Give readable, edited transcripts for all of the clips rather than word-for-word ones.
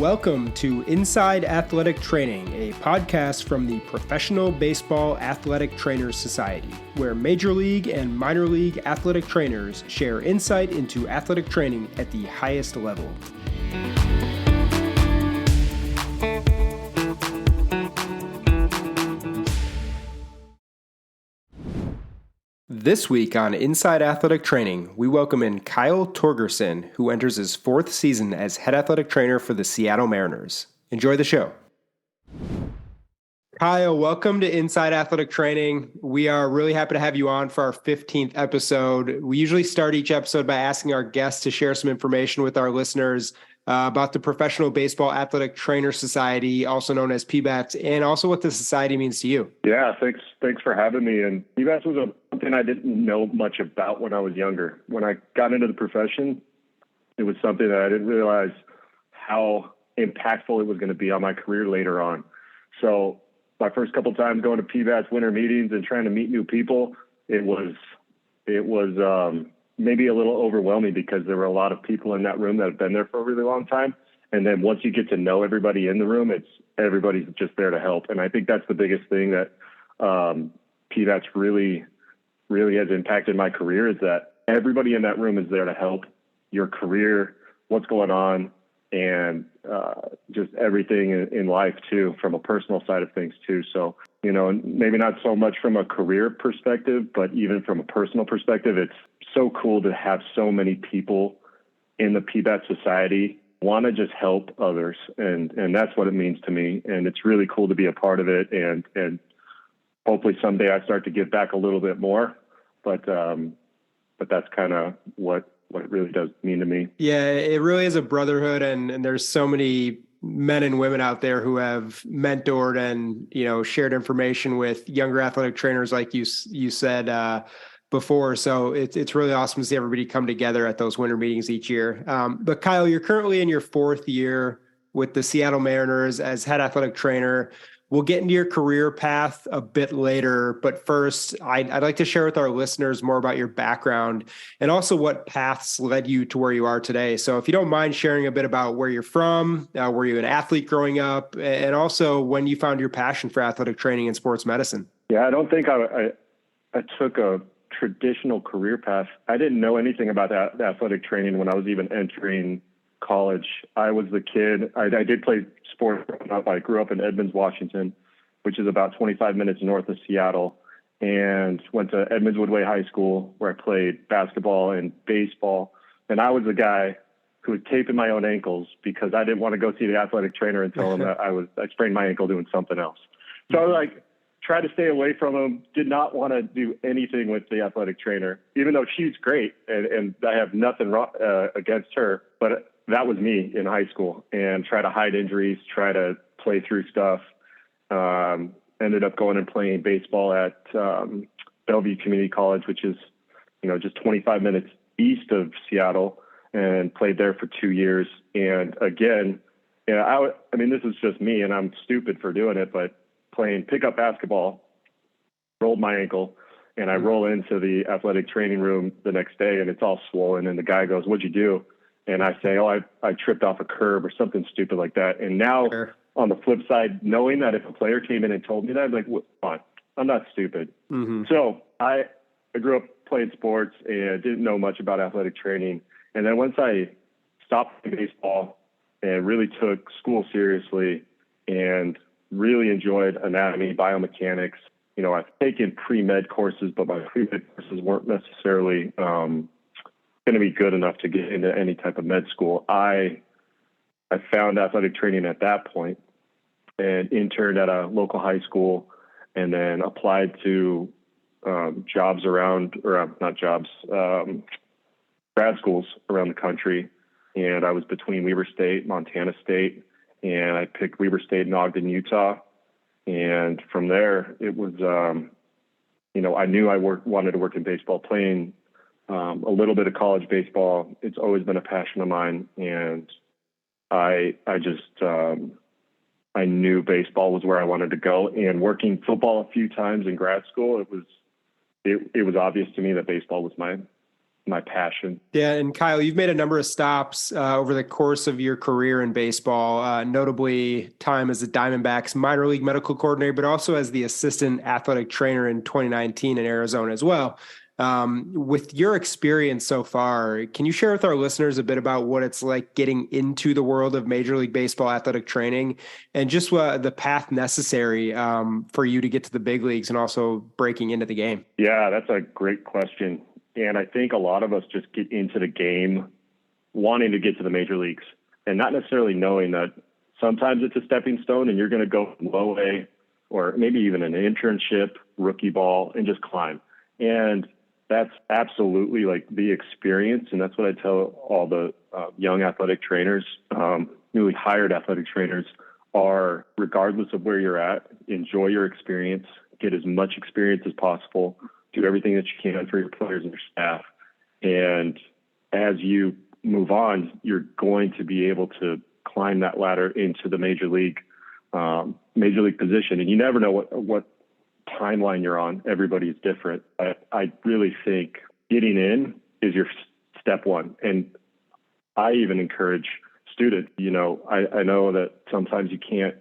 Welcome to Inside Athletic Training, a podcast from the Professional Baseball Athletic Trainers Society, where Major League and Minor League athletic trainers share insight into athletic training at the highest level. This week on Inside Athletic Training, we welcome in Kyle Togerson, who enters his fourth season as head athletic trainer for the Seattle Mariners. Enjoy the show. Kyle, welcome to Inside Athletic Training. We are really happy to have you on for our 15th episode. We usually start each episode by asking our guests to share some information with our listeners about the Professional Baseball Athletic Trainer Society, also known as PBATS, and also what the society means to you. Yeah, thanks for having me. And PBATS was something I didn't know much about when I was younger. When I got into the profession, it was something that I didn't realize how impactful it was going to be on my career later on. So my first couple of times going to PBATS winter meetings and trying to meet new people, it was maybe a little overwhelming because there were a lot of people in that room that have been there for a really long time. And then once you get to know everybody in the room, everybody's just there to help. And I think that's the biggest thing that PBATS really has impacted my career, is that everybody in that room is there to help your career, what's going on, and just everything in life too, from a personal side of things too. So, maybe not so much from a career perspective, but even from a personal perspective, it's so cool to have so many people in the PBATS society want to just help others. And that's what it means to me. And it's really cool to be a part of it. And hopefully someday I start to give back a little bit more, but that's kind of what it really does mean to me. Yeah, it really is a brotherhood. And there's so many men and women out there who have mentored and, shared information with younger athletic trainers, like you said, before. So it's really awesome to see everybody come together at those winter meetings each year. But Kyle, you're currently in your fourth year with the Seattle Mariners as head athletic trainer. We'll get into your career path a bit later, but first I'd like to share with our listeners more about your background and also what paths led you to where you are today. So if you don't mind sharing a bit about where you're from, were you an athlete growing up, and also when you found your passion for athletic training and sports medicine? Yeah, I don't think I took a traditional career path. I didn't know anything about athletic training when I was even entering college. I was the kid. I did play sports growing up. I grew up in Edmonds, Washington, which is about 25 minutes north of Seattle, and went to Edmonds Woodway High School, where I played basketball and baseball. And I was the guy who was taping my own ankles because I didn't want to go see the athletic trainer and tell him that I sprained my ankle doing something else. So I was like, tried to stay away from him, did not want to do anything with the athletic trainer, even though she's great and I have nothing wrong against her. But that was me in high school, and try to hide injuries, try to play through stuff. Ended up going and playing baseball at Bellevue Community College, which is, just 25 minutes east of Seattle, and played there for 2 years. And again, this is just me, and I'm stupid for doing it, but playing pickup basketball, rolled my ankle, and I roll into the athletic training room the next day, and it's all swollen. And the guy goes, "What'd you do?" And I say, I tripped off a curb or something stupid like that. And now on the flip side, knowing that if a player came in and told me that, I'd be like, come on, I'm not stupid. Mm-hmm. So I grew up playing sports and didn't know much about athletic training. And then once I stopped playing baseball and really took school seriously and really enjoyed anatomy, biomechanics, I've taken pre-med courses, but my pre-med courses weren't necessarily going to be good enough to get into any type of med school. I found athletic training at that point and interned at a local high school, and then applied to grad schools around the country. And I was between Weber State, Montana State, and I picked Weber State in Ogden, Utah. And from there, it was, I knew I wanted to work in baseball, playing a little bit of college baseball. It's always been a passion of mine. And I knew baseball was where I wanted to go. And working football a few times in grad school, it was obvious to me that baseball was my passion. Yeah, and Kyle, you've made a number of stops over the course of your career in baseball, notably time as the Diamondbacks minor league medical coordinator, but also as the assistant athletic trainer in 2019 in Arizona as well. With your experience so far, can you share with our listeners a bit about what it's like getting into the world of Major League Baseball athletic training and just the path necessary for you to get to the big leagues and also breaking into the game? Yeah, that's a great question. And I think a lot of us just get into the game wanting to get to the major leagues and not necessarily knowing that sometimes it's a stepping stone and you're going to go low A or maybe even an internship, rookie ball, and just climb. And that's absolutely like the experience. And that's what I tell all the young athletic trainers, newly hired athletic trainers are, regardless of where you're at, enjoy your experience, get as much experience as possible, do everything that you can for your players and your staff. And as you move on, you're going to be able to climb that ladder into the major league position. And you never know what timeline you're on. Everybody's different. I really think getting in is your step one. And I even encourage students, I know that sometimes you can't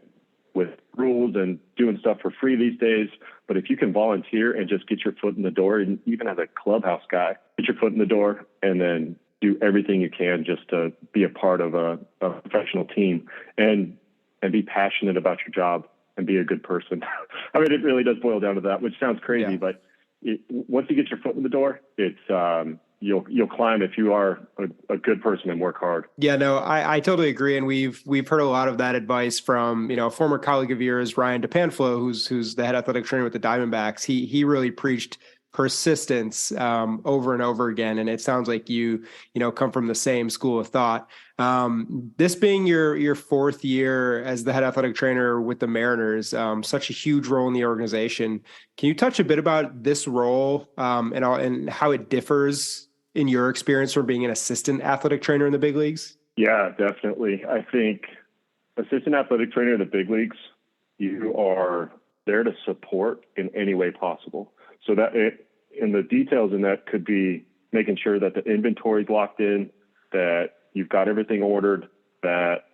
with rules and doing stuff for free these days. But if you can volunteer and just get your foot in the door, and even as a clubhouse guy, get your foot in the door and then do everything you can just to be a part of a professional team and be passionate about your job and be a good person. I mean, it really does boil down to that, which sounds crazy, but once you get your foot in the door, it's, you'll climb if you are a good person and work hard. Yeah, no, I totally agree. And we've heard a lot of that advice from, a former colleague of yours, Ryan DePanflo, who's the head athletic trainer with the Diamondbacks. He really preached persistence over and over again. And it sounds like you come from the same school of thought. This being your fourth year as the head athletic trainer with the Mariners, such a huge role in the organization. Can you touch a bit about this role and how it differs in your experience from being an assistant athletic trainer in the big leagues? Yeah, definitely. I think assistant athletic trainer in the big leagues, you are there to support in any way possible. So and the details in that could be making sure that the inventory is locked in, that you've got everything ordered, that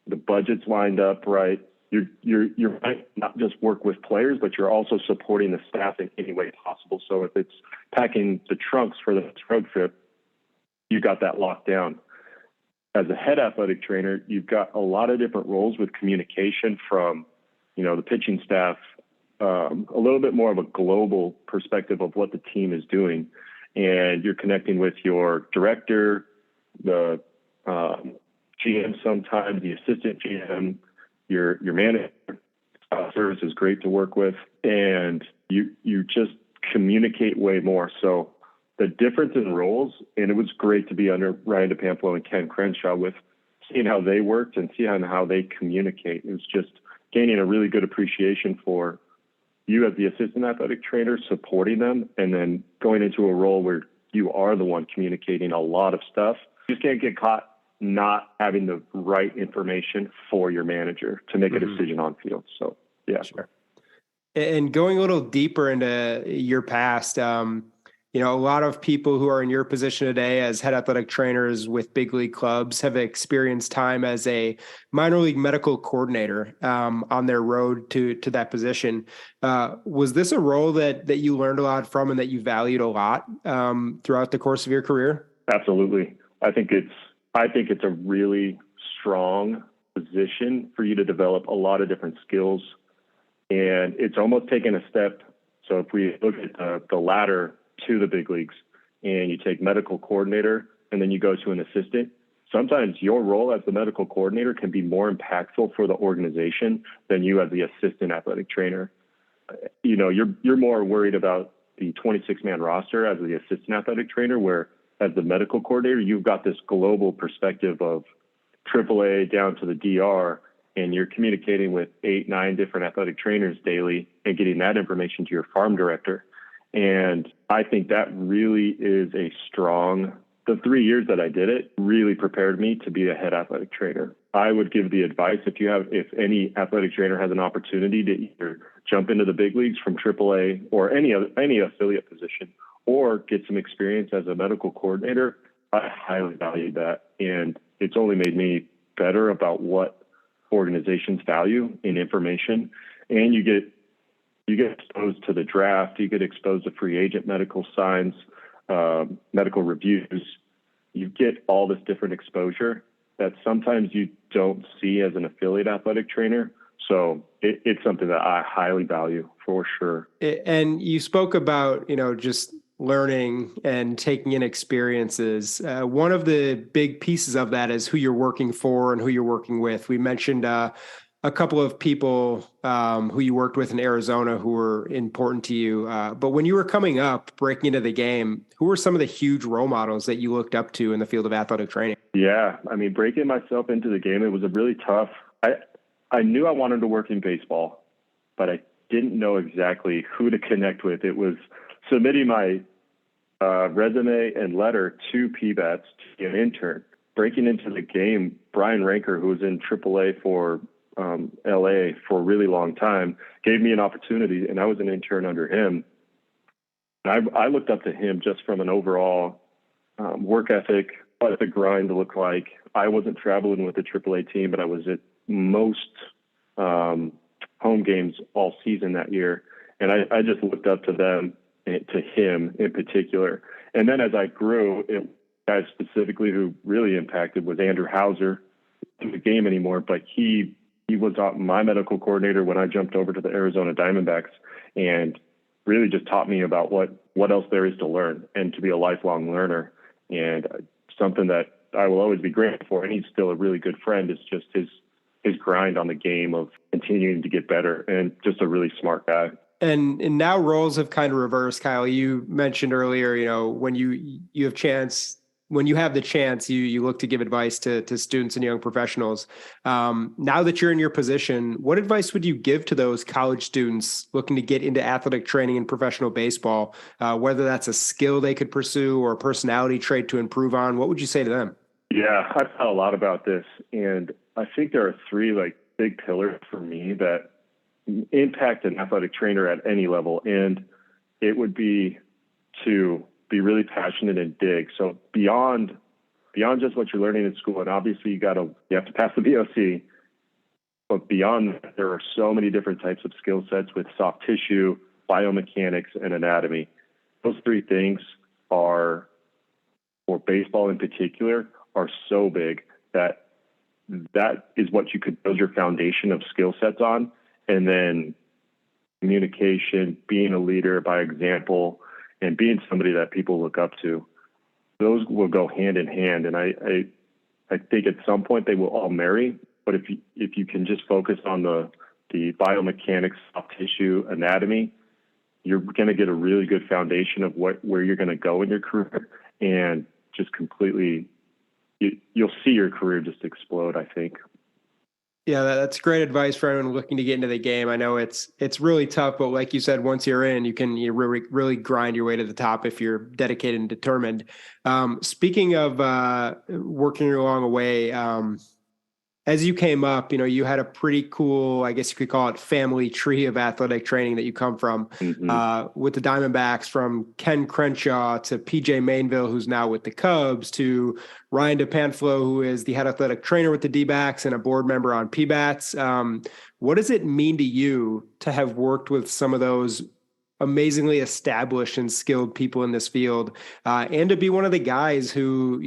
the budget's lined up right. You're right, not just work with players, but you're also supporting the staff in any way possible. So if it's packing the trunks for the road trip, you got that locked down. As a head athletic trainer, you've got a lot of different roles with communication from, the pitching staff, a little bit more of a global perspective of what the team is doing. And you're connecting with your director, the GM sometimes, the assistant GM, your manager. Service is great to work with, and you just communicate way more. So the difference in roles, and it was great to be under Ryan DePanflo and Ken Crenshaw with seeing how they worked and seeing how they communicate. It was just gaining a really good appreciation for you as the assistant athletic trainer, supporting them, and then going into a role where you are the one communicating a lot of stuff. You just can't get caught not having the right information for your manager to make a decision on field. So, yeah. Sure. And going a little deeper into your past, a lot of people who are in your position today as head athletic trainers with big league clubs have experienced time as a minor league medical coordinator on their road to that position. Was this a role that you learned a lot from and that you valued a lot throughout the course of your career? Absolutely. I think it's a really strong position for you to develop a lot of different skills. And it's almost taken a step. So if we look at the ladder to the big leagues and you take medical coordinator and then you go to an assistant, sometimes your role as the medical coordinator can be more impactful for the organization than you as the assistant athletic trainer. You're more worried about the 26-man roster as the assistant athletic trainer, where as the medical coordinator, you've got this global perspective of AAA down to the DR, and you're communicating with 8-9 different athletic trainers daily and getting that information to your farm director. And I think that really is the 3 years that I did it really prepared me to be a head athletic trainer. I would give the advice if any athletic trainer has an opportunity to either jump into the big leagues from AAA or any affiliate position, or get some experience as a medical coordinator, I highly valued that. And it's only made me better about what organizations value in information. And you get exposed to the draft, you get exposed to free agent medical signs, medical reviews. You get all this different exposure that sometimes you don't see as an affiliate athletic trainer. So it's something that I highly value for sure. And you spoke about, just learning and taking in experiences. One of the big pieces of that is who you're working for and who you're working with. We mentioned a couple of people who you worked with in Arizona who were important to you. But when you were coming up, breaking into the game, who were some of the huge role models that you looked up to in the field of athletic training? Yeah, I mean, breaking myself into the game, it was a really tough. I knew I wanted to work in baseball, but I didn't know exactly who to connect with. It was submitting my resume and letter to PBATS to be an intern. Breaking into the game, Brian Ranker, who was in AAA for LA for a really long time, gave me an opportunity, and I was an intern under him. I looked up to him just from an overall work ethic, what the grind looked like. I wasn't traveling with the AAA team, but I was at most home games all season that year. And I just looked up to them, to him in particular. And then as I grew, guys specifically who really impacted was Andrew Hauser, in the game anymore, but he was my medical coordinator when I jumped over to the Arizona Diamondbacks, and really just taught me about what else there is to learn and to be a lifelong learner. And something that I will always be grateful for, and he's still a really good friend, is just his grind on the game of continuing to get better, and just a really smart guy. And now roles have kind of reversed, Kyle. You mentioned earlier, when you have the chance, you look to give advice to students and young professionals. Now that you're in your position, what advice would you give to those college students looking to get into athletic training and professional baseball, whether that's a skill they could pursue or a personality trait to improve on? What would you say to them? Yeah, I've thought a lot about this, and I think there are three big pillars for me that impact an athletic trainer at any level. And it would be to be really passionate and dig. So beyond just what you're learning in school, and obviously you have to pass the BOC, but beyond that, there are so many different types of skill sets with soft tissue, biomechanics, and anatomy. Those three things are, for baseball in particular, are so big that is what you could build your foundation of skill sets on. And then communication, being a leader by example, and being somebody that people look up to, those will go hand in hand. And I think at some point they will all marry. But if you can just focus on the biomechanics, soft tissue, anatomy, you're going to get a really good foundation of where you're going to go in your career, and just completely, you'll see your career just explode, I think. Yeah, that's great advice for anyone looking to get into the game. I know it's really tough, but like you said, once you're in, you really grind your way to the top if you're dedicated and determined. Speaking of working along the way, as you came up, you had a pretty cool, I guess you could call it, family tree of athletic training that you come from, with the Diamondbacks, from Ken Crenshaw to PJ Mainville, who's now with the Cubs, to Ryan DePanflo, who is the head athletic trainer with the D-backs and a board member on PBATS. What does it mean to you to have worked with some of those amazingly established and skilled people in this field, and to be one of the guys who,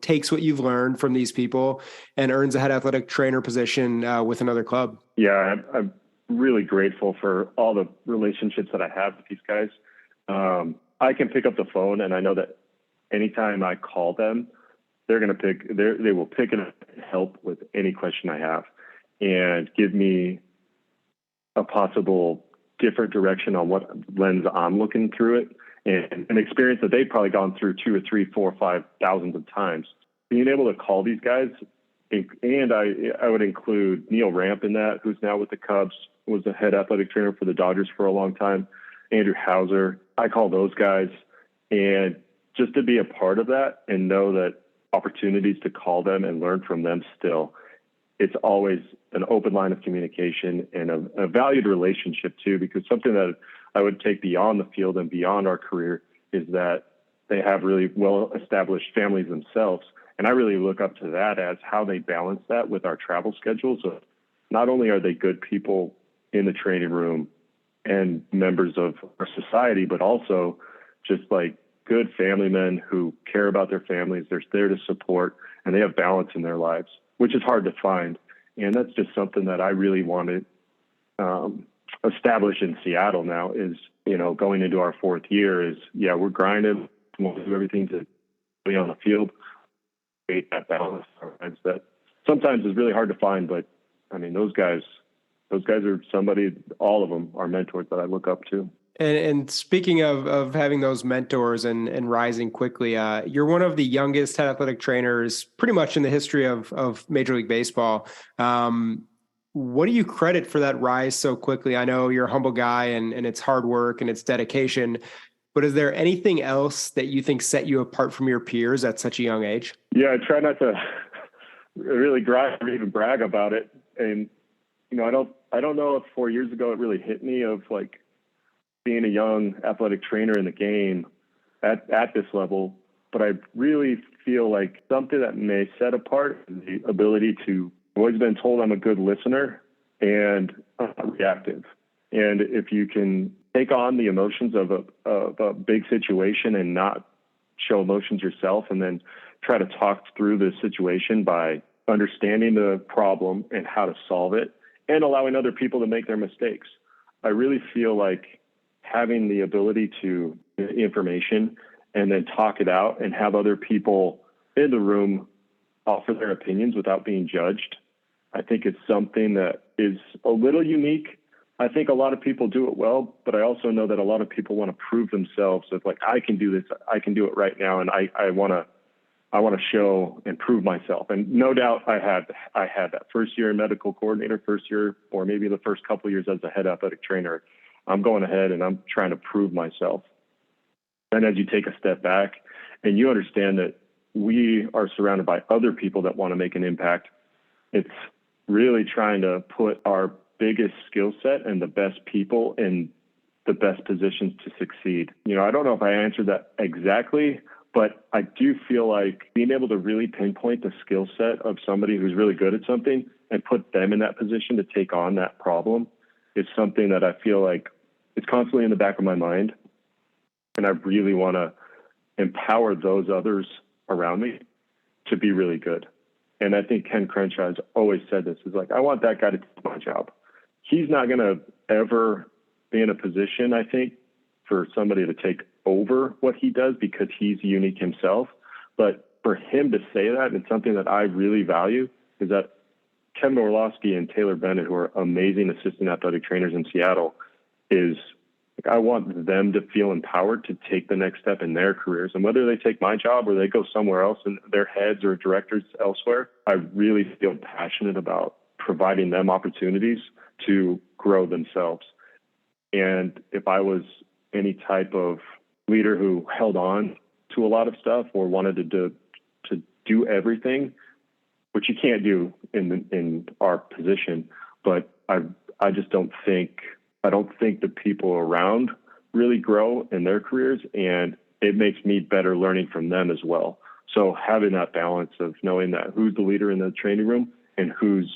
takes what you've learned from these people and earns a head athletic trainer position with another club? Yeah, I'm really grateful for all the relationships that I have with these guys. I can pick up the phone, and I know that anytime I call them, they will pick and help with any question I have and give me a possible different direction on what lens I'm looking through it, and an experience that they've probably gone through 2 or 3, 4, 5 thousands of times. Being able to call these guys, and I would include Neil Ramp in that, who's now with the Cubs, was the head athletic trainer for the Dodgers for a long time, Andrew Hauser. I call those guys, and just to be a part of that and know that opportunities to call them and learn from them still, it's always an open line of communication and a valued relationship too, because something that I would take beyond the field and beyond our career is that they have really well-established families themselves. And I really look up to that as how they balance that with our travel schedules. Of not only are they good people in the training room and members of our society, but also just like good family men who care about their families. They're there to support, and they have balance in their lives, which is hard to find. And that's just something that I really want to establish in Seattle now is, going into our fourth year is, we're grinding. We'll do everything to be on the field, create that balance that sometimes is really hard to find. But I mean, those guys are somebody, all of them are mentors that I look up to. And speaking of having those mentors and rising quickly, you're one of the youngest head athletic trainers pretty much in the history of Major League Baseball. What do you credit for that rise so quickly? I know you're a humble guy and it's hard work and it's dedication, but is there anything else that you think set you apart from your peers at such a young age? Yeah, I try not to really grind or even brag about it. And, I don't know if 4 years ago it really hit me of like being a young athletic trainer in the game at this level, but I really feel like something that may set apart is the ability to, I've always been told I'm a good listener and reactive. And if you can take on the emotions of a big situation and not show emotions yourself, and then try to talk through the situation by understanding the problem and how to solve it and allowing other people to make their mistakes. I really feel like having the ability to get information and then talk it out and have other people in the room offer their opinions without being judged, I think it's something that is a little unique. I think a lot of people do it well, but I also know that a lot of people want to prove themselves of like, I can do this, I can do it right now. And I want to show and prove myself. And no doubt I had that first year in medical coordinator, first year, or maybe the first couple of years as a head athletic trainer. I'm going ahead and I'm trying to prove myself. And as you take a step back and you understand that we are surrounded by other people that want to make an impact, it's really trying to put our biggest skill set and the best people in the best positions to succeed. I don't know if I answered that exactly, but I do feel like being able to really pinpoint the skill set of somebody who's really good at something and put them in that position to take on that problem is something that I feel like it's constantly in the back of my mind. And I really want to empower those others around me to be really good. And I think Ken Crenshaw has always said this, is like, I want that guy to take my job. He's not going to ever be in a position, I think, for somebody to take over what he does because he's unique himself. But for him to say that, and something that I really value, is that Kevin Orlovsky and Taylor Bennett, who are amazing assistant athletic trainers in Seattle, is like, I want them to feel empowered to take the next step in their careers. And whether they take my job or they go somewhere else and their heads or directors elsewhere, I really feel passionate about providing them opportunities to grow themselves. And if I was any type of leader who held on to a lot of stuff or wanted to do everything, which you can't do in our position, but I just don't think the people around really grow in their careers, and it makes me better learning from them as well. So having that balance of knowing that who's the leader in the training room and whose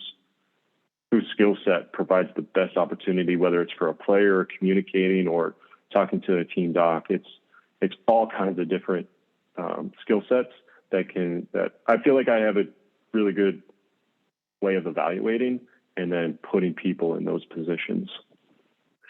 skill set provides the best opportunity, whether it's for a player or communicating or talking to a team doc, it's all kinds of different skill sets that I feel like I have a really good way of evaluating and then putting people in those positions.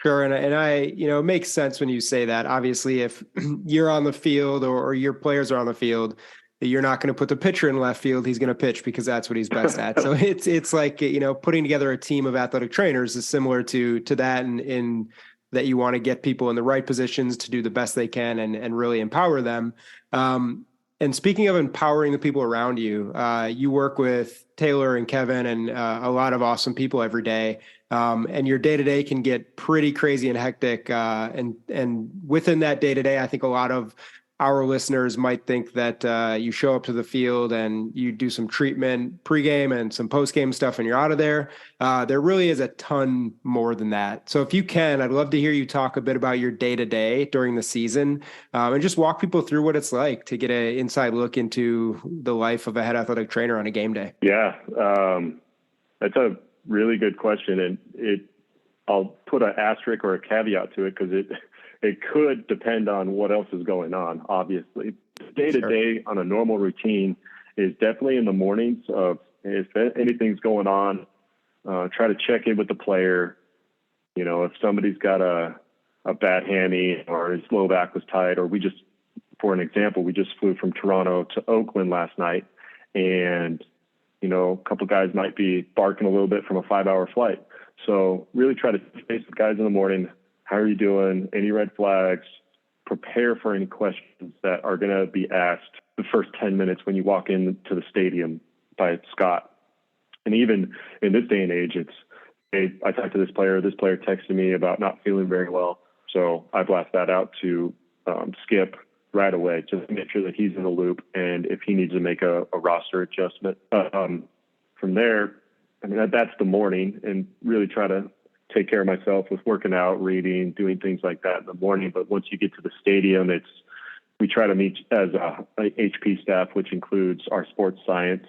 Sure. And I, it makes sense when you say that. Obviously, if you're on the field or your players are on the field, you're not going to put the pitcher in left field. He's going to pitch because that's what he's best at. So it's like, putting together a team of athletic trainers is similar to that in that you want to get people in the right positions to do the best they can and really empower them. And speaking of empowering the people around you, you work with Taylor and Kevin and a lot of awesome people every day. And your day-to-day can get pretty crazy and hectic. And within that day-to-day, I think a lot of our listeners might think that you show up to the field and you do some treatment pregame and some postgame stuff and you're out of there. There really is a ton more than that. So if you can, I'd love to hear you talk a bit about your day-to-day during the season, and just walk people through what it's like to get an inside look into the life of a head athletic trainer on a game day. Yeah, that's a really good question. And I'll put an asterisk or a caveat to it because it could depend on what else is going on, obviously. Day to day on a normal routine is definitely in the mornings of if anything's going on, try to check in with the player. You know, if somebody's got a bad hammy or his low back was tight, or for an example, we just flew from Toronto to Oakland last night, and, you know, a couple guys might be barking a little bit from a 5-hour flight. So really try to face the guys in the morning. How are you doing? Any red flags? Prepare for any questions that are going to be asked the first 10 minutes when you walk into the stadium by Scott. And even in this day and age, I talked to this player texted me about not feeling very well. So I blast that out to Skip right away, just to make sure that he's in the loop. And if he needs to make a roster adjustment from there, I mean, that's the morning, and really try to take care of myself with working out, reading, doing things like that in the morning. But once you get to the stadium, we try to meet as a HP staff, which includes our sports science,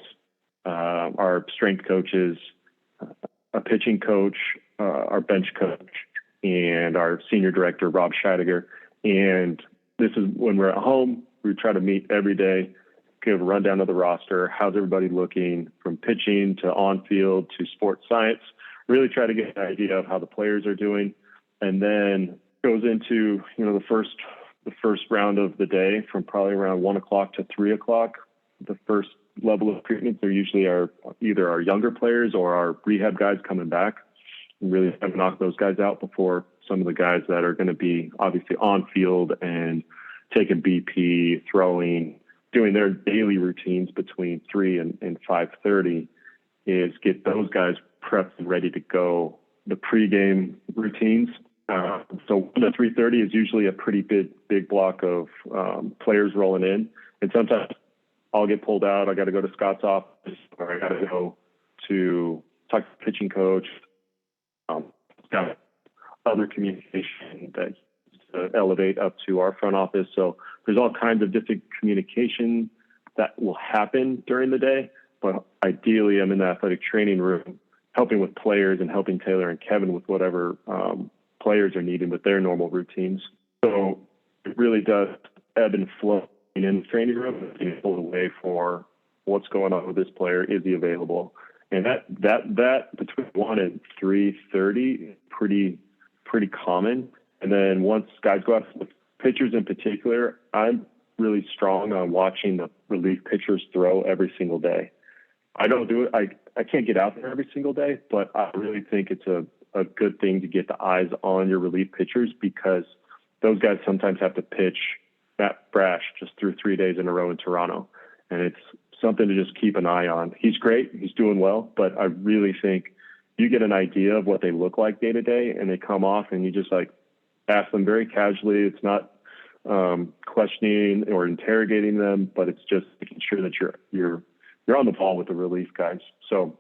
our strength coaches, a pitching coach, our bench coach, and our senior director, Rob Scheidegger. And this is when we're at home, we try to meet every day, give a rundown of the roster. How's everybody looking from pitching to on field to sports science? Really try to get an idea of how the players are doing, and then goes into, you know, the first round of the day from probably around 1 o'clock to 3 o'clock. The first level of treatments are usually either our younger players or our rehab guys coming back, and really have to knock those guys out before some of the guys that are going to be obviously on field and taking BP, throwing, doing their daily routines between 3 and 5:30 is get those guys prepped and ready to go. The pregame routines. So 1 to 3:30 is usually a pretty big block of players rolling in. And sometimes I'll get pulled out. I got to go to Scott's office, or I got to go to talk to the pitching coach. Got other communication that elevate up to our front office. So there's all kinds of different communication that will happen during the day. But ideally, I'm in the athletic training room helping with players and helping Taylor and Kevin with whatever players are needing with their normal routines. So it really does ebb and flow in the training room, being pulled away for what's going on with this player. Is he available? And that between 1 and 3:30 is pretty common. And then once guys go out, with pitchers in particular, I'm really strong on watching the relief pitchers throw every single day. I don't do it. I can't get out there every single day, but I really think it's a good thing to get the eyes on your relief pitchers, because those guys sometimes have to pitch. Matt Brash just threw 3 days in a row in Toronto, and it's something to just keep an eye on. He's great. He's doing well, but I really think you get an idea of what they look like day to day, and they come off and you just like ask them very casually. It's not questioning or interrogating them, but it's just making sure that you're on the ball with the relief guys. So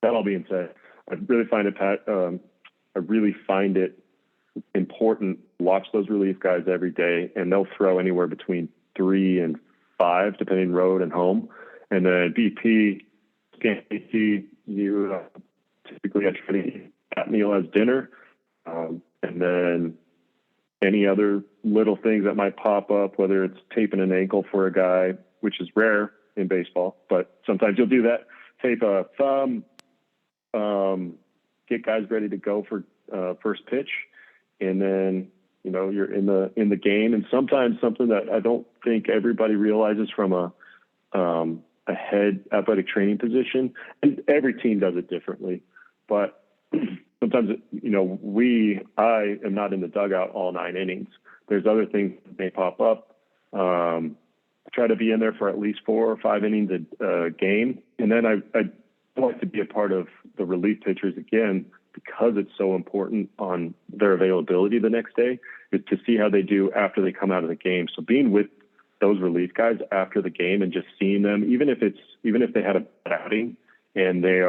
that all being said, I really find it important to watch those relief guys every day, and they'll throw anywhere between 3 and 5, depending road and home. And then BP, you typically I try to eat that meal as dinner. And then any other little things that might pop up, whether it's taping an ankle for a guy, which is rare in baseball, but sometimes you'll do that, tape a thumb, get guys ready to go for first pitch. And then, you know, you're in the game. And sometimes something that I don't think everybody realizes from a head athletic training position, and every team does it differently, but sometimes, you know, I am not in the dugout all 9 innings. There's other things that may pop up. Try to be in there for at least 4 or 5 innings a game. And then I like to be a part of the relief pitchers again, because it's so important on their availability the next day. is to see how they do after they come out of the game. So being with those relief guys after the game and just seeing them, even if they had a bad outing and they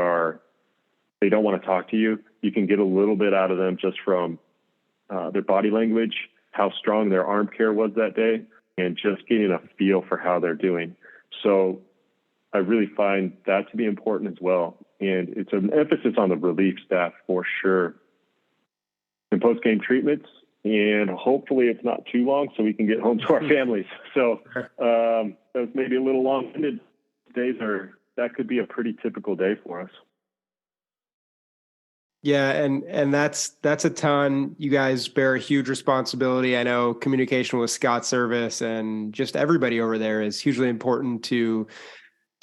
don't want to talk to you, you can get a little bit out of them just from their body language, how strong their arm care was that day, and just getting a feel for how they're doing. So I really find that to be important as well. And it's an emphasis on the relief staff for sure in post-game treatments. And hopefully it's not too long so we can get home to our families. So that was maybe a little long-winded. That could be a pretty typical day for us. Yeah, and that's a ton. You guys bear a huge responsibility. I know communication with Scott Service and just everybody over there is hugely important to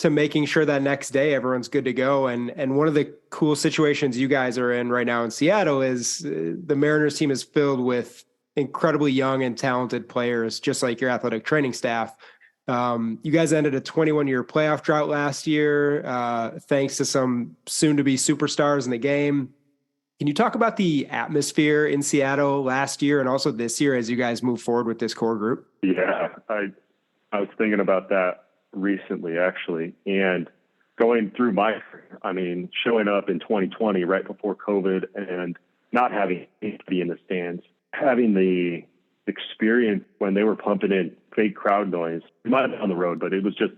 making sure that next day everyone's good to go. And one of the cool situations you guys are in right now in Seattle is the Mariners team is filled with incredibly young and talented players, just like your athletic training staff. You guys ended a 21-year playoff drought last year, thanks to some soon-to-be superstars in the game. Can you talk about the atmosphere in Seattle last year and also this year as you guys move forward with this core group? Yeah, I was thinking about that recently, actually, and going through showing up in 2020 right before COVID and not having anybody in the stands, having the experience when they were pumping in fake crowd noise. We might have been on the road, but it just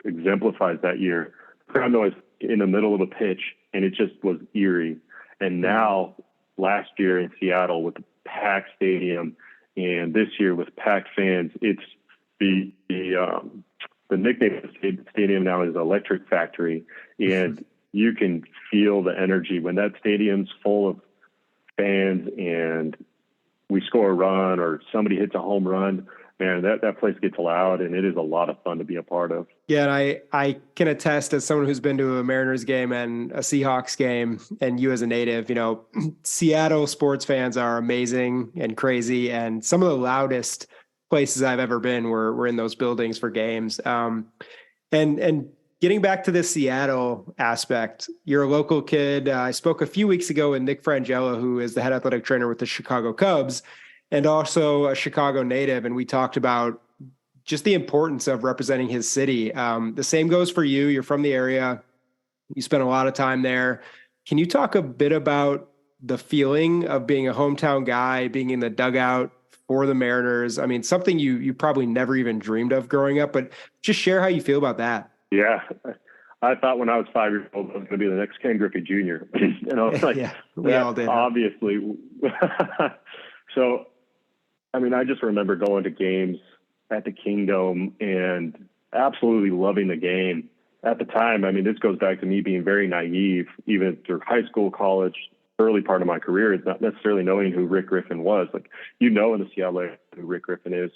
exemplifies that year. Crowd noise in the middle of a pitch, and it just was eerie. And now, last year in Seattle with the packed stadium, and this year with packed fans, it's the nickname of the stadium now is Electric Factory, and you can feel the energy when that stadium's full of fans and we score a run or somebody hits a home run. Man, that place gets loud, and it is a lot of fun to be a part of. Yeah, and I can attest as someone who's been to a Mariners game and a Seahawks game, and you as a native, Seattle sports fans are amazing and crazy, and some of the loudest places I've ever been were in those buildings for games. And getting back to the Seattle aspect, you're a local kid. I spoke a few weeks ago with Nick Frangella, who is the head athletic trainer with the Chicago Cubs, and also a Chicago native. And we talked about just the importance of representing his city. The same goes for you. You're from the area. You spent a lot of time there. Can you talk a bit about the feeling of being a hometown guy, being in the dugout for the Mariners? I mean, something you probably never even dreamed of growing up, but just share how you feel about that. Yeah. I thought when I was 5 years old, I was going to be the next Ken Griffey Jr. Yeah, we all did. Obviously. So, I just remember going to games at the Kingdom and absolutely loving the game. At the time, this goes back to me being very naive, even through high school, college, early part of my career, is not necessarily knowing who Rick Griffin was. In the Seattle area who Rick Griffin is,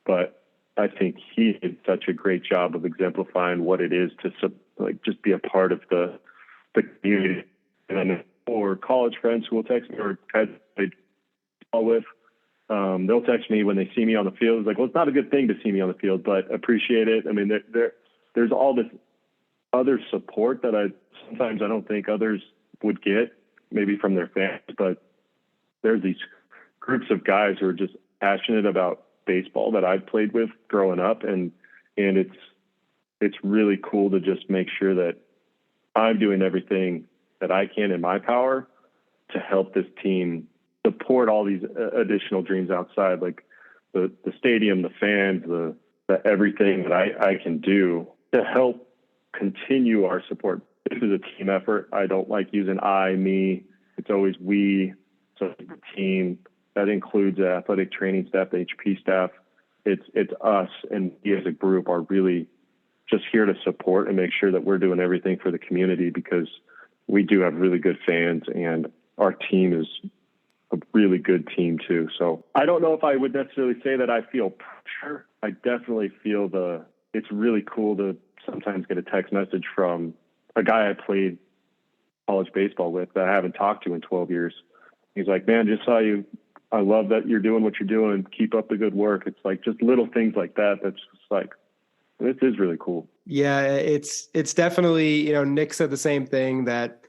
but I think he did such a great job of exemplifying what it is to just be a part of the community. And then for college friends who will text me or guys I play with, they'll text me when they see me on the field. It's like, well, it's not a good thing to see me on the field, but appreciate it. There's all this other support that sometimes I don't think others would get, maybe from their fans, but there's these groups of guys who are just passionate about baseball that I've played with growing up. And it's really cool to just make sure that I'm doing everything that I can in my power to help this team support all these additional dreams outside, like the stadium, the fans, the everything that I can do to help continue our support. This is a team effort. I don't like using I, me. It's always we. So the team, that includes the athletic training staff, the HP staff. It's us, and we as a group are really just here to support and make sure that we're doing everything for the community, because we do have really good fans and our team is a really good team too. So I don't know if I would necessarily say that I feel pressure. I definitely feel it's really cool to sometimes get a text message from a guy I played college baseball with that I haven't talked to in 12 years. He's like, man, just saw you. I love that you're doing what you're doing. Keep up the good work. It's like just little things like that. That's just like, This is really cool. Yeah, it's definitely, Nick said the same thing, that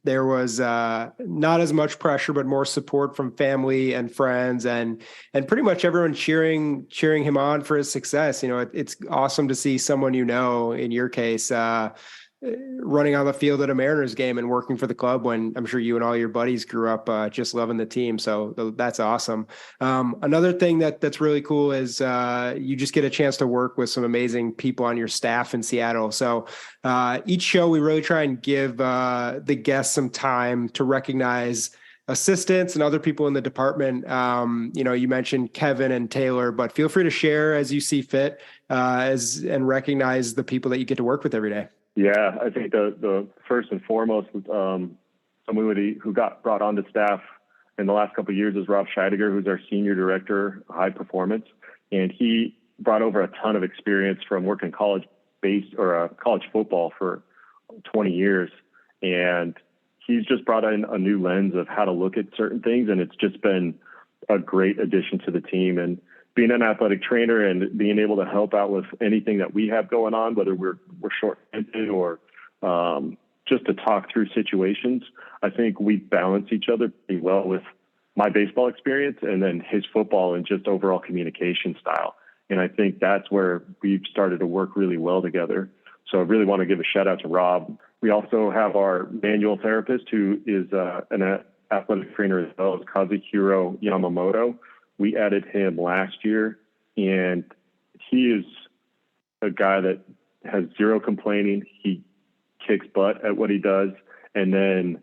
there was not as much pressure, but more support from family and friends, and pretty much everyone cheering him on for his success. It's awesome to see someone, in your case, running on the field at a Mariners game and working for the club, when I'm sure you and all your buddies grew up just loving the team. So that's awesome. Another thing that's really cool is you just get a chance to work with some amazing people on your staff in Seattle. So each show we really try and give the guests some time to recognize assistants and other people in the department. You mentioned Kevin and Taylor, but feel free to share as you see fit, and recognize the people that you get to work with every day. Yeah, I think the first and foremost, somebody who got brought onto staff in the last couple of years is Rob Scheidegger, who's our senior director, high performance, and he brought over a ton of experience from working college football for 20 years, and he's just brought in a new lens of how to look at certain things, and it's just been a great addition to the team. And being an athletic trainer and being able to help out with anything that we have going on, whether we're short-handed or just to talk through situations, I think we balance each other pretty well with my baseball experience and then his football and just overall communication style. And I think that's where we've started to work really well together. So I really want to give a shout out to Rob. We also have our manual therapist, who is an athletic trainer as well, as Kazuhiro Yamamoto. We added him last year, and he is a guy that has zero complaining. He kicks butt at what he does. And then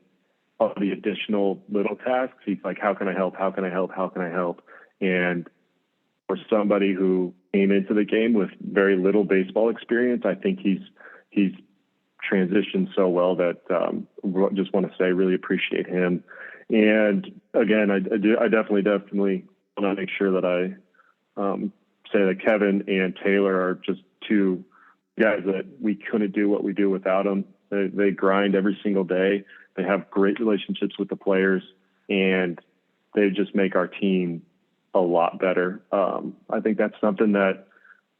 all the additional little tasks, he's like, how can I help? How can I help? How can I help? And for somebody who came into the game with very little baseball experience, I think he's transitioned so well that just want to say really appreciate him. And again, I definitely want to make sure that I say that Kevin and Taylor are just two guys that we couldn't do what we do without them. They grind every single day. They have great relationships with the players, and they just make our team a lot better. I think that's something that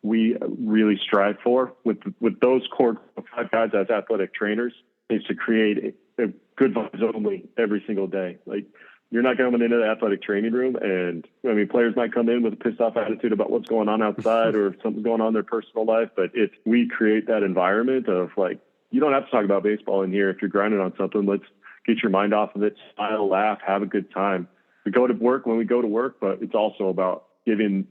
we really strive for with those core 5 guys as athletic trainers, is to create a good vibes only every single day. Like, you're not coming into the athletic training room, and players might come in with a pissed off attitude about what's going on outside or something's going on in their personal life. But if we create that environment of like, you don't have to talk about baseball in here. If you're grinding on something, let's get your mind off of it, smile, laugh, have a good time. We go to work when we go to work, but it's also about giving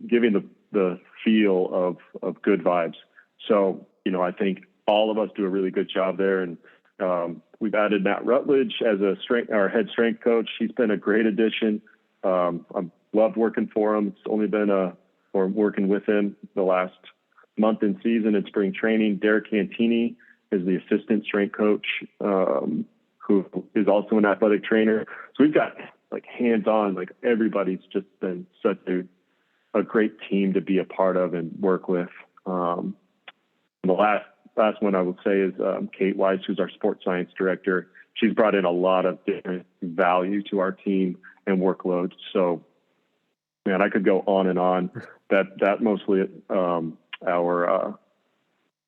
the feel of good vibes. So, I think all of us do a really good job there. And we've added Matt Rutledge as our head strength coach. He's been a great addition. I've loved working for him. It's only been working with him the last month in season and spring training. Derek Cantini is the assistant strength coach, who is also an athletic trainer. So we've got like hands-on, like everybody's just been such a great team to be a part of and work with. The last one I would say is Kate Weiss, who's our sports science director. She's brought in a lot of different value to our team and workload. So, man, I could go on and on. That mostly our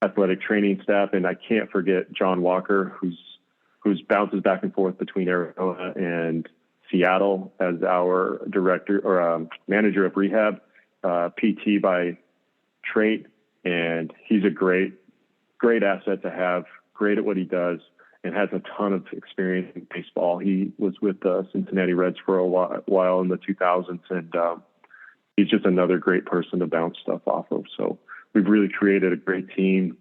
athletic training staff, and I can't forget John Walker, who's bounces back and forth between Arizona and Seattle as our director or manager of rehab, PT by trait, and he's a great asset to have, great at what he does, and has a ton of experience in baseball. He was with the Cincinnati Reds for a while in the 2000s, and he's just another great person to bounce stuff off of. So we've really created a great team,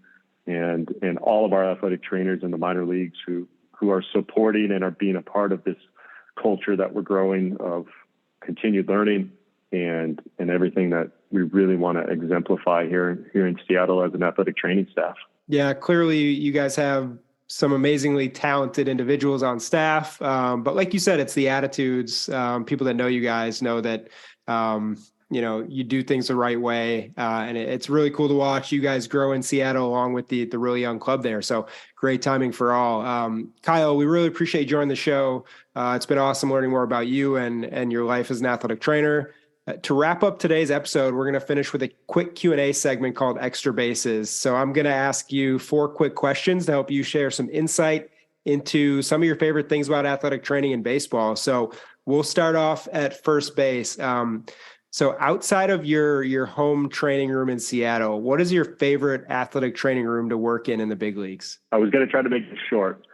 and all of our athletic trainers in the minor leagues who are supporting and are being a part of this culture that we're growing of continued learning and everything that we really want to exemplify here in Seattle as an athletic training staff. Yeah, clearly you guys have some amazingly talented individuals on staff. But like you said, it's the attitudes. People that know you guys know that, you do things the right way. And it's really cool to watch you guys grow in Seattle along with the really young club there. So great timing for all. Kyle, we really appreciate you joining the show. It's been awesome learning more about you and your life as an athletic trainer. To wrap up today's episode, we're going to finish with a quick Q&A segment called Extra Bases. So I'm going to ask you 4 quick questions to help you share some insight into some of your favorite things about athletic training in baseball. So we'll start off at first base. So outside of your home training room in Seattle, what is your favorite athletic training room to work in the big leagues? I was going to try to make it short,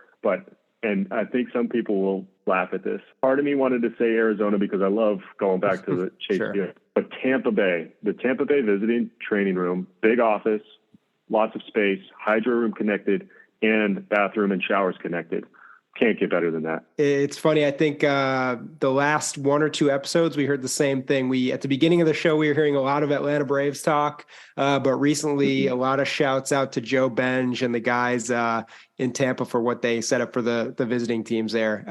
and I think some people will laugh at this. Part of me wanted to say Arizona because I love going back to the Chase Sure. Field. But Tampa Bay, the Tampa Bay visiting training room, big office, lots of space, hydro room connected, and bathroom and showers connected. Can't get better than that. It's funny. I think the last 1 or 2 episodes, we heard the same thing. At the beginning of the show, we were hearing a lot of Atlanta Braves talk, but recently a lot of shouts out to Joe Benj and the guys in Tampa for what they set up for the visiting teams there.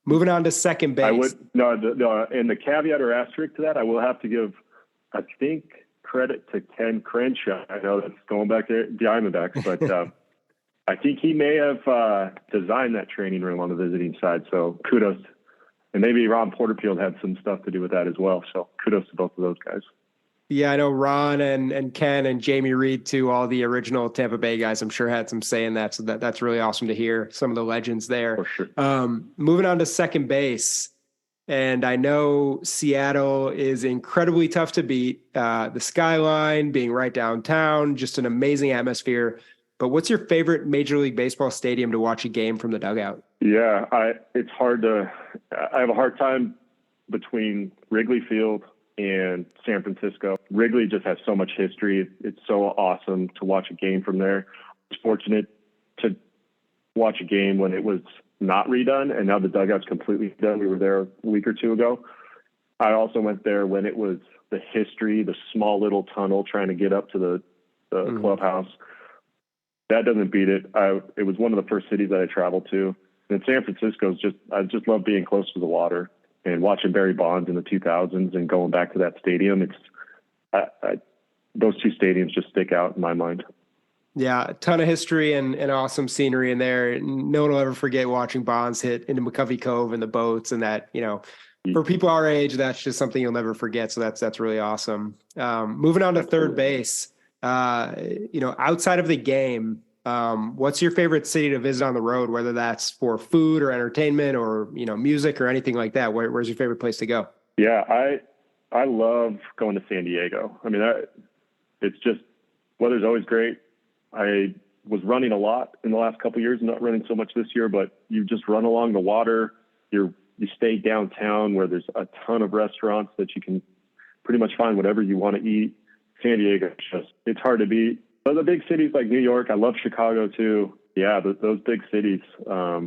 Moving on to second base. And the caveat or asterisk to that, I will have to give, I think, credit to Ken Crenshaw. I know that's going back to Diamondbacks, but I think he may have designed that training room on the visiting side. So kudos. And maybe Ron Porterfield had some stuff to do with that as well. So kudos to both of those guys. Yeah, I know Ron and Ken and Jamie Reed too, all the original Tampa Bay guys, I'm sure had some say in that. So that's really awesome to hear some of the legends there. For sure. Moving on to second base. And I know Seattle is incredibly tough to beat. The skyline being right downtown, just an amazing atmosphere. But what's your favorite Major League Baseball stadium to watch a game from the dugout? Yeah, I have a hard time between Wrigley Field and San Francisco. Wrigley just has so much history. It's so awesome to watch a game from there. I was fortunate to watch a game when it was not redone, and now the dugout's completely done. We were there a week or 2 ago. I also went there when it was the history, the small little tunnel trying to get up to the clubhouse. That doesn't beat it. It was one of the first cities that I traveled to. And San Francisco I just love being close to the water and watching Barry Bonds in the 2000s and going back to that stadium. Those 2 stadiums just stick out in my mind. Yeah, a ton of history and awesome scenery in there. No one will ever forget watching Bonds hit into McCovey Cove and the boats, and that, for people our age, that's just something you'll never forget. So that's really awesome. Moving on to third base. Outside of the game, what's your favorite city to visit on the road, whether that's for food or entertainment or, music or anything like that? Where's your favorite place to go? Yeah, I love going to San Diego. I mean, it's just, weather's always great. I was running a lot in the last couple of years, not running so much this year, but you just run along the water. You stay downtown where there's a ton of restaurants that you can pretty much find whatever you want to eat. San Diego, it's hard to beat. But the big cities like New York, I love Chicago too. Yeah, those big cities are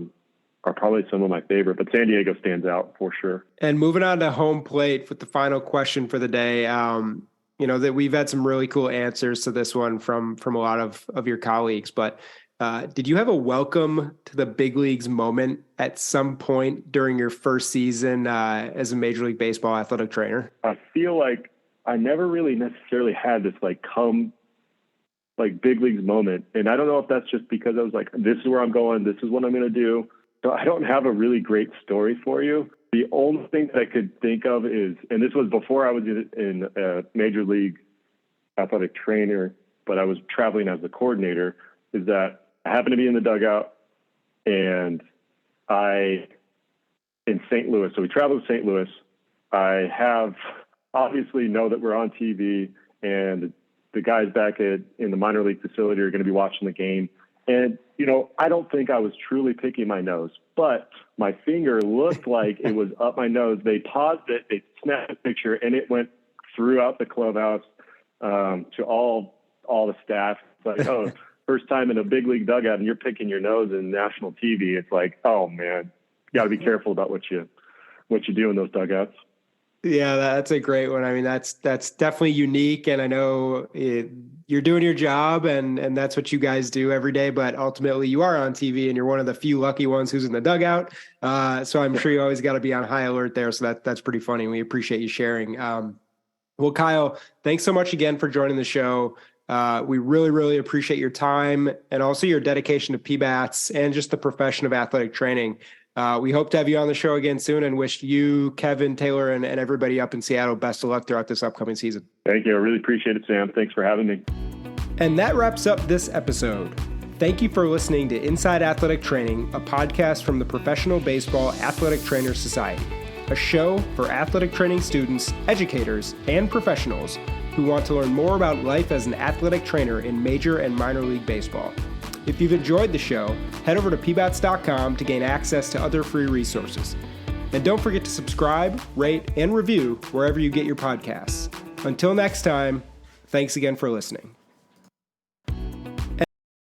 probably some of my favorite, but San Diego stands out for sure. And moving on to home plate with the final question for the day, that we've had some really cool answers to this one from a lot of your colleagues, but did you have a welcome to the big leagues moment at some point during your first season as a Major League Baseball athletic trainer? I feel like I never really necessarily had this big leagues moment. And I don't know if that's just because I was like, this is where I'm going. This is what I'm going to do. So I don't have a really great story for you. The only thing that I could think of is, and this was before I was in a Major League athletic trainer, but I was traveling as the coordinator, is that I happened to be in the dugout and in St. Louis. So we traveled to St. Louis. I obviously know that we're on TV and the guys back in the minor league facility are going to be watching the game. And, I don't think I was truly picking my nose, but my finger looked like it was up my nose. They paused it, they snapped a picture, and it went throughout the clubhouse to all the staff. It's like, oh, first time in a big league dugout and you're picking your nose in national TV. It's like, oh man, you got to be careful about what you do in those dugouts. Yeah, that's a great one. I mean, that's definitely unique. And I know you're doing your job and that's what you guys do every day, but ultimately you are on TV and you're one of the few lucky ones who's in the dugout. So I'm sure you always got to be on high alert there. So that's pretty funny. We appreciate you sharing. Well, Kyle, thanks so much again for joining the show. We really, really appreciate your time and also your dedication to PBATS and just the profession of athletic training. We hope to have you on the show again soon and wish you, Kevin, Taylor, and everybody up in Seattle best of luck throughout this upcoming season. Thank you. I really appreciate it, Sam. Thanks for having me. And that wraps up this episode. Thank you for listening to Inside Athletic Training, a podcast from the Professional Baseball Athletic Trainers Society, a show for athletic training students, educators, and professionals who want to learn more about life as an athletic trainer in major and minor league baseball. If you've enjoyed the show, head over to pbats.com to gain access to other free resources. And don't forget to subscribe, rate, and review wherever you get your podcasts. Until next time, thanks again for listening.